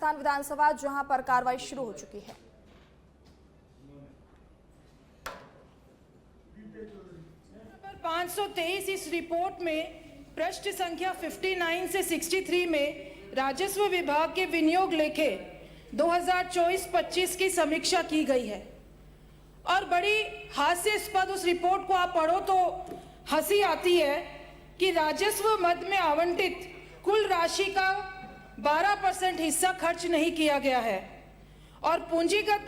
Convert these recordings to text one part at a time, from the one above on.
राजस्थान विधानसभा, जहां पर कार्रवाई शुरू हो चुकी है। नंबर 523 इस रिपोर्ट में पृष्ठ संख्या 59 से 63 में राजस्व विभाग के विनियोग लेखे 2024-25 की समीक्षा की गई है और बड़ी हास्यास्पद उस रिपोर्ट को आप पढ़ो तो हंसी आती है कि राजस्व मद में आवंटित कुल राशि का 12% हिस्सा खर्च नहीं किया गया है और पूंजीगत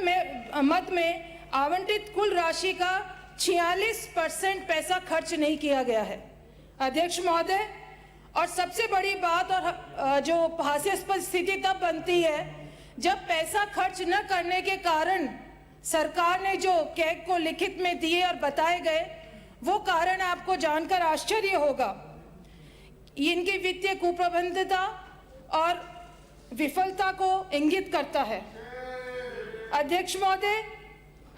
मद में आवंटित कुल राशि का 46% पैसा खर्च नहीं किया गया है। अध्यक्ष महोदय, और सबसे बड़ी बात और जो हास्यास्पद स्थिति तब बनती है जब पैसा खर्च न करने के कारण सरकार ने जो कैग को लिखित में दिए और बताए गए वो कारण आपको जानकर आश्चर्य होगा। इनकी वित्तीय कुप्रबंधता और विफलता को इंगित करता है। अध्यक्ष महोदय,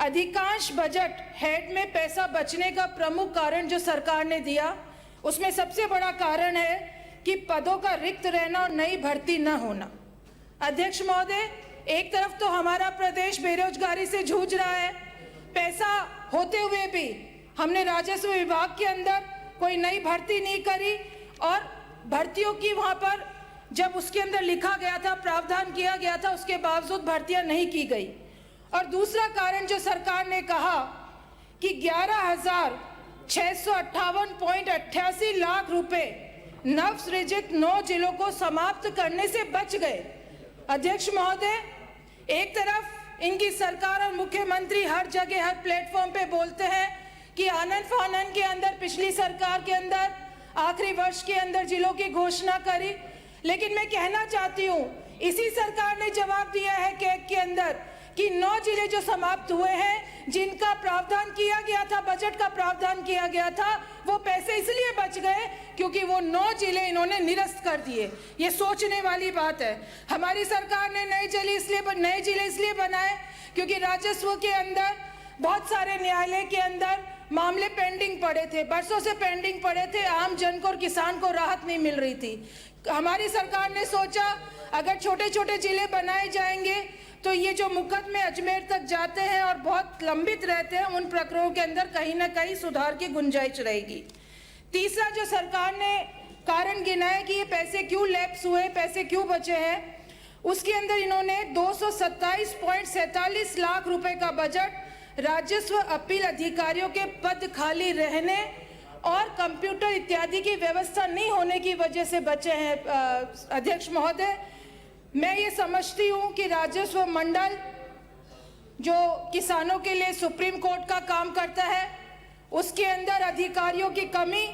अधिकांश बजट हेड में पैसा बचने का प्रमुख कारण जो सरकार ने दिया उसमें सबसे बड़ा कारण है कि पदों का रिक्त रहना और नई भर्ती न होना। अध्यक्ष महोदय, एक तरफ तो हमारा प्रदेश बेरोजगारी से जूझ रहा है, पैसा होते हुए भी हमने राजस्व विभाग के अंदर कोई नई भर्ती नहीं करी और भर्तियों की वहां पर जब उसके अंदर लिखा गया था, प्रावधान किया गया था, उसके बावजूद भर्तियां नहीं की गई। और दूसरा कारण जो सरकार ने कहा कि 11,658.88 लाख रुपए नव सृजित 9 जिलों को समाप्त करने से बच गए। अध्यक्ष महोदय, एक तरफ इनकी सरकार और मुख्यमंत्री हर जगह हर प्लेटफॉर्म पे बोलते हैं कि आनन फानन के अंदर पिछली सरकार के अंदर आखिरी वर्ष के अंदर जिलों की घोषणा करी, लेकिन मैं कहना चाहती हूँ इसी सरकार ने जवाब दिया है कैग के अंदर कि 9 जिले जो समाप्त हुए हैं जिनका प्रावधान किया गया था, बजट का प्रावधान किया गया था, वो पैसे इसलिए बच गए क्योंकि वो 9 जिले इन्होंने निरस्त कर दिए। ये सोचने वाली बात है। हमारी सरकार ने नए जिले इसलिए बनाए क्योंकि राजस्व के अंदर बहुत सारे न्यायालय के अंदर मामले पेंडिंग पड़े थे, बरसों से पेंडिंग पड़े थे, आम जन को और किसान को राहत नहीं मिल रही थी। हमारी सरकार ने सोचा अगर छोटे छोटे जिले बनाए जाएंगे तो ये जो मुकदमे अजमेर तक जाते हैं और बहुत लंबित रहते हैं उन प्रकरणों के अंदर कहीं ना कहीं सुधार की गुंजाइश रहेगी। तीसरा जो सरकार ने कारण गिनाया कि ये पैसे क्यों लैप्स हुए, पैसे क्यों बचे हैं, उसके अंदर इन्होंने 227.47 लाख रुपए का बजट राजस्व अपील अधिकारियों के पद खाली रहने और कंप्यूटर इत्यादि की व्यवस्था नहीं होने की वजह से बचे हैं। अध्यक्ष महोदय, मैं ये समझती हूँ कि राजस्व मंडल जो किसानों के लिए सुप्रीम कोर्ट का काम करता है उसके अंदर अधिकारियों की कमी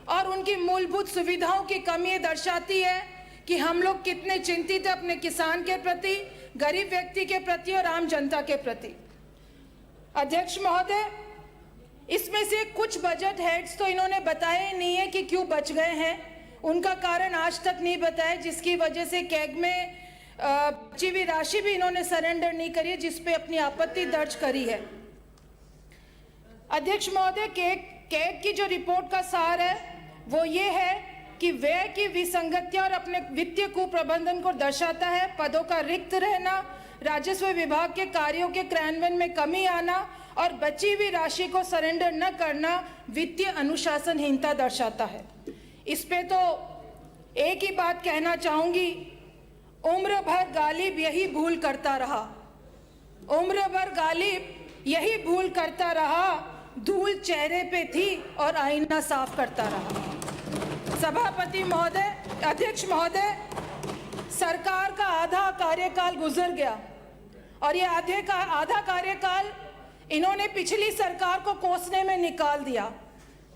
और उनकी मूलभूत सुविधाओं की कमी ये दर्शाती है कि हम लोग कितने चिंतित हैं अपने किसान के प्रति, गरीब व्यक्ति के प्रति और आम जनता के प्रति। अध्यक्ष महोदय, इसमें से कुछ बजट हेड्स तो इन्होंने बताया ही नहीं है कि क्यों बच गए हैं, उनका कारण आज तक नहीं बताया, जिसकी वजह से कैग में बची हुई राशि भी इन्होंने सरेंडर नहीं करी है, जिस पे अपनी आपत्ति दर्ज करी है। अध्यक्ष महोदय, कैग की जो रिपोर्ट का सार है वो ये है कि व्यय की विसंगतियां और अपने वित्तीय कुप्रबंधन को दर्शाता है, पदों का रिक्त रहना, राजस्व विभाग के कार्यों के क्रियान्वयन में कमी आना और बची हुई राशि को सरेंडर न करना वित्तीय अनुशासनहीनता दर्शाता है। इस पे तो एक ही बात कहना चाहूंगी, उम्र भर गालिब यही भूल करता रहा, उम्र भर गालिब यही भूल करता रहा, धूल चेहरे पे थी और आईना साफ करता रहा। सभापति महोदय, अध्यक्ष महोदय, सरकार का आधा कार्यकाल गुजर गया और ये आधा कार्यकाल इन्होंने पिछली सरकार को कोसने में निकाल दिया।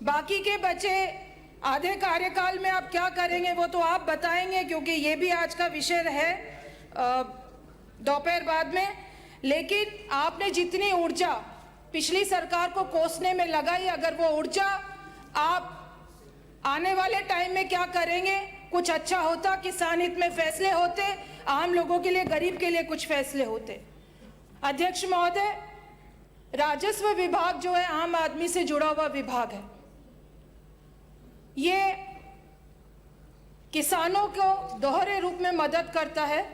बाकी के बचे आधे कार्यकाल में आप क्या करेंगे वो तो आप बताएंगे, क्योंकि ये भी आज का विषय है दोपहर बाद में। लेकिन आपने जितनी ऊर्जा पिछली सरकार को कोसने में लगाई, अगर वो ऊर्जा आप आने वाले टाइम में क्या करेंगे, कुछ अच्छा होता, किसान हित में फैसले होते, आम लोगों के लिए, गरीब के लिए कुछ फैसले होते। अध्यक्ष महोदय, राजस्व विभाग जो है आम आदमी से जुड़ा हुआ विभाग है। ये किसानों को दोहरे रूप में मदद करता है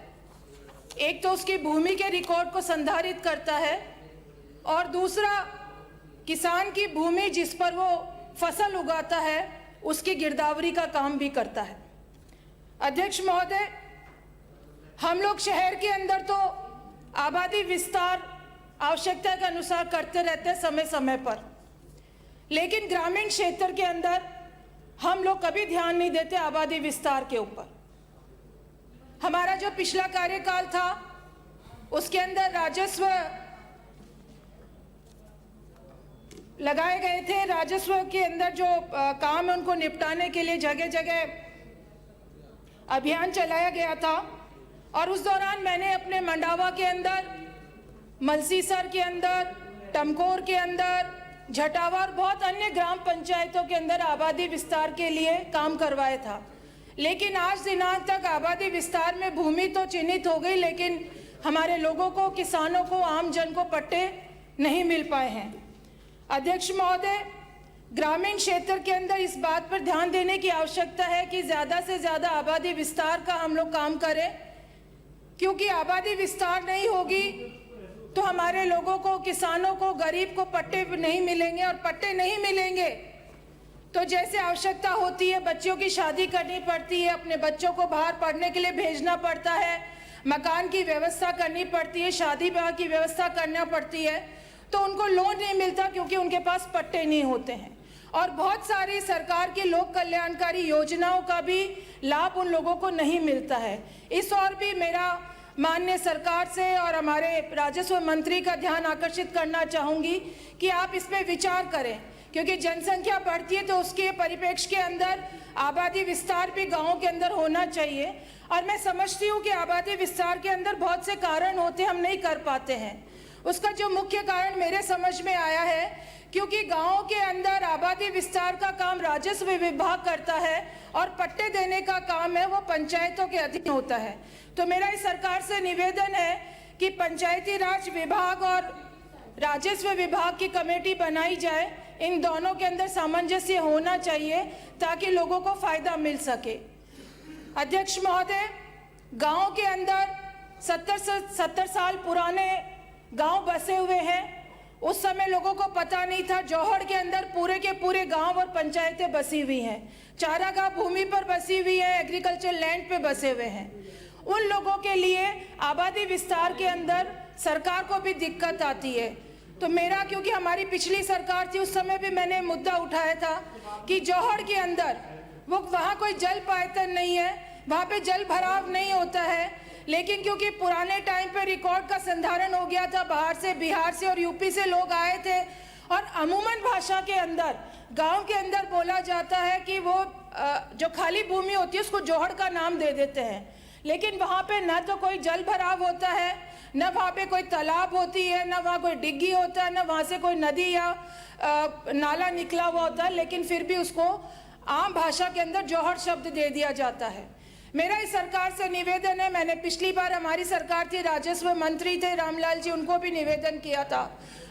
एक तो उसकी भूमि के रिकॉर्ड को संधारित करता है और दूसरा किसान की भूमि जिस पर वो फसल उगाता है उसकी गिरदावरी का काम भी करता है। अध्यक्ष महोदय, हम लोग शहर के अंदर तो आबादी विस्तार आवश्यकता के अनुसार करते रहते हैं समय समय पर, लेकिन ग्रामीण क्षेत्र के अंदर हम लोग कभी ध्यान नहीं देते आबादी विस्तार के ऊपर। हमारा जो पिछला कार्यकाल था उसके अंदर राजस्व लगाए गए थे, राजस्व के अंदर जो काम है उनको निपटाने के लिए जगह जगह अभियान चलाया गया था और उस दौरान मैंने अपने मंडावा के अंदर, मलसीसर के अंदर, टमकोर के अंदर, झटावा और बहुत अन्य ग्राम पंचायतों के अंदर आबादी विस्तार के लिए काम करवाया था। लेकिन आज दिनांक तक आबादी विस्तार में भूमि तो चिन्हित हो गई, लेकिन हमारे लोगों को, किसानों को, आम जन को पट्टे नहीं मिल पाए हैं। अध्यक्ष महोदय, ग्रामीण क्षेत्र के अंदर इस बात पर ध्यान देने की आवश्यकता है कि ज़्यादा से ज़्यादा आबादी विस्तार का हम लोग काम करें, क्योंकि आबादी विस्तार नहीं होगी तो हमारे लोगों को, किसानों को, गरीब को पट्टे नहीं मिलेंगे और पट्टे नहीं मिलेंगे तो जैसे आवश्यकता होती है, बच्चों की शादी करनी पड़ती है, अपने बच्चों को बाहर पढ़ने के लिए भेजना पड़ता है, मकान की व्यवस्था करनी पड़ती है, शादी ब्याह की व्यवस्था करना पड़ती है, तो उनको लोन नहीं मिलता क्योंकि उनके पास पट्टे नहीं होते हैं। और बहुत सारी सरकार की लोक कल्याणकारी योजनाओं का भी लाभ उन लोगों को नहीं मिलता है। इस और भी मेरा माननीय सरकार से और हमारे राजस्व मंत्री का ध्यान आकर्षित करना चाहूँगी कि आप इस पर विचार करें, क्योंकि जनसंख्या बढ़ती है तो उसके परिप्रेक्ष्य के अंदर आबादी विस्तार भी गाँव के अंदर होना चाहिए। और मैं समझती हूँ कि आबादी विस्तार के अंदर बहुत से कारण होते हम नहीं कर पाते हैं। उसका जो मुख्य कारण मेरे समझ में आया है, क्योंकि गाँव के अंदर आबादी विस्तार का काम राजस्व विभाग करता है और पट्टे देने का काम है वो पंचायतों के अधीन होता है। तो मेरा इस सरकार से निवेदन है कि पंचायती राज विभाग और राजस्व विभाग की कमेटी बनाई जाए, इन दोनों के अंदर सामंजस्य होना चाहिए ताकि लोगों को फायदा मिल सके। अध्यक्ष महोदय, गांव के अंदर 70 साल पुराने गांव बसे हुए हैं। उस समय लोगों को पता नहीं था, जौहड़ के अंदर पूरे के पूरे गांव और पंचायतें बसी हुई हैं, चारागाह भूमि पर बसी हुई है, एग्रीकल्चर लैंड पे बसे हुए हैं। उन लोगों के लिए आबादी विस्तार के अंदर सरकार को भी दिक्कत आती है। तो मेरा, क्योंकि हमारी पिछली सरकार थी, उस समय भी मैंने मुद्दा उठाया था कि जौहड़ के अंदर वहाँ कोई जल पायतन नहीं है, वहाँ पे जल भराव नहीं होता है, लेकिन क्योंकि पुराने टाइम पे रिकॉर्ड का संधारण हो गया था, बाहर से, बिहार से और यूपी से लोग आए थे और अमूमन भाषा के अंदर गांव के अंदर बोला जाता है कि वो जो खाली भूमि होती है उसको जौहड़ का नाम दे देते हैं, लेकिन वहाँ पे न तो कोई जल भराव होता है, न वहाँ पे कोई तालाब होती है, न वहाँ कोई डिग्गी होता है, न वहाँ से कोई नदी या नाला निकला हुआ होता है, लेकिन फिर भी उसको आम भाषा के अंदर जौहड़ शब्द दे दिया जाता है। मेरा इस सरकार से निवेदन है, मैंने पिछली बार, हमारी सरकार थी, राजस्व मंत्री थे रामलाल जी, उनको भी निवेदन किया था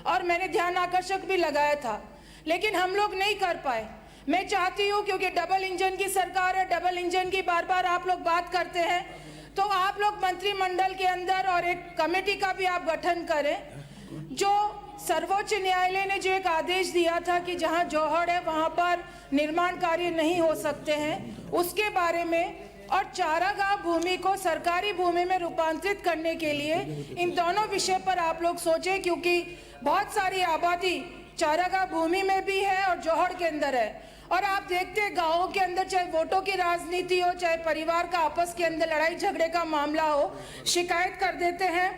और मैंने ध्यान आकर्षक भी लगाया था, लेकिन हम लोग नहीं कर पाए। मैं चाहती हूँ, क्योंकि डबल इंजन की सरकार है, डबल इंजन की बार बार आप लोग बात करते हैं, तो आप लोग मंत्रिमंडल के अंदर और एक कमेटी का भी आप गठन करें। जो सर्वोच्च न्यायालय ने जो एक आदेश दिया था कि जहाँ जौहड़ है वहाँ पर निर्माण कार्य नहीं हो सकते हैं, उसके बारे में, और चारागाह भूमि को सरकारी भूमि में रूपांतरित करने के लिए इन दोनों विषय पर आप लोग सोचें, क्योंकि बहुत सारी आबादी चारागाह भूमि में भी है और जौहड़ के अंदर है। और आप देखते हैं गाँवों के अंदर चाहे वोटों की राजनीति हो, चाहे परिवार का आपस के अंदर लड़ाई झगड़े का मामला हो, शिकायत कर देते हैं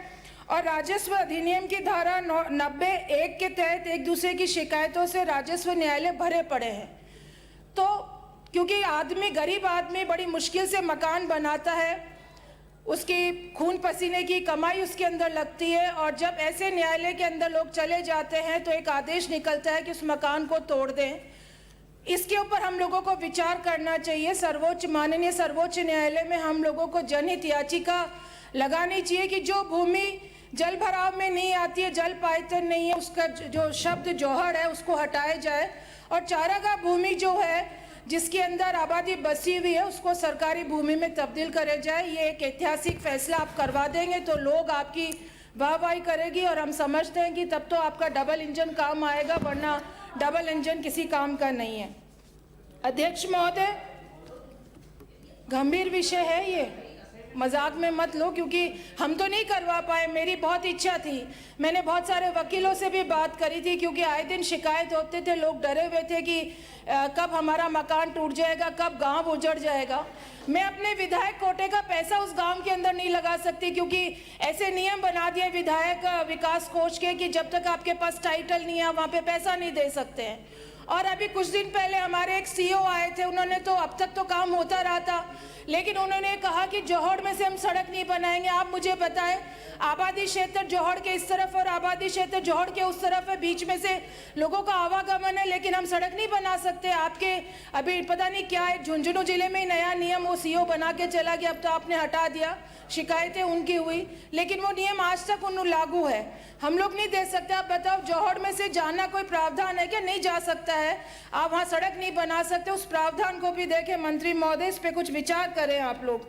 और राजस्व अधिनियम की धारा 90(1) के तहत एक दूसरे की शिकायतों से राजस्व न्यायालय भरे पड़े हैं। तो क्योंकि आदमी, गरीब आदमी बड़ी मुश्किल से मकान बनाता है, उसकी खून पसीने की कमाई उसके अंदर लगती है, और जब ऐसे न्यायालय के अंदर लोग चले जाते हैं तो एक आदेश निकलता है कि उस मकान को तोड़ दें। इसके ऊपर हम लोगों को विचार करना चाहिए। माननीय सर्वोच्च न्यायालय में हम लोगों को जनहित याचिका लगानी चाहिए कि जो भूमि जल भराव में नहीं आती है, जल पायतन नहीं है, उसका जो शब्द जौहड़ है उसको हटाया जाए, और चारागाह भूमि जो है जिसके अंदर आबादी बसी हुई है उसको सरकारी भूमि में तब्दील करे जाए। ये एक ऐतिहासिक फैसला आप करवा देंगे तो लोग आपकी वाहवाही करेगी और हम समझते हैं कि तब तो आपका डबल इंजन काम आएगा, वरना डबल इंजन किसी काम का नहीं है। अध्यक्ष महोदय, गंभीर विषय है ये, मजाक में मत लो, क्योंकि हम तो नहीं करवा पाए। मेरी बहुत इच्छा थी, मैंने बहुत सारे वकीलों से भी बात करी थी, क्योंकि आए दिन शिकायत होते थे, लोग डरे हुए थे कि कब हमारा मकान टूट जाएगा, कब गांव उजड़ जाएगा। मैं अपने विधायक कोटे का पैसा उस गांव के अंदर नहीं लगा सकती, क्योंकि ऐसे नियम बना दिए विधायक विकास कोष के कि जब तक आपके पास टाइटल नहीं है वहाँ पे पैसा नहीं दे सकते हैं। और अभी कुछ दिन पहले हमारे एक सीईओ आए थे, उन्होंने तो अब तक तो काम होता रहा था, लेकिन उन्होंने कहा कि जौहड़ में से हम सड़क नहीं बनाएंगे। आप मुझे बताएं, आबादी क्षेत्र जौहड़ के इस तरफ और आबादी क्षेत्र जौहड़ के उस तरफ है, बीच में से लोगों का आवागमन है, लेकिन हम सड़क नहीं बना सकते। आपके अभी पता नहीं क्या है, झुंझुनू जिले में ही नया नियम वो सीईओ बना के चला गया, अब तो आपने हटा दिया, शिकायतें उनकी हुई, लेकिन वो नियम आज तक उन लागू है। हम लोग नहीं दे सकते। आप बताओ, जौहड़ में से जाना कोई प्रावधान है क्या? नहीं जा सकता है, आप वहाँ सड़क नहीं बना सकते। उस प्रावधान को भी देखें मंत्री महोदय, इस पे कुछ विचार करें आप लोग।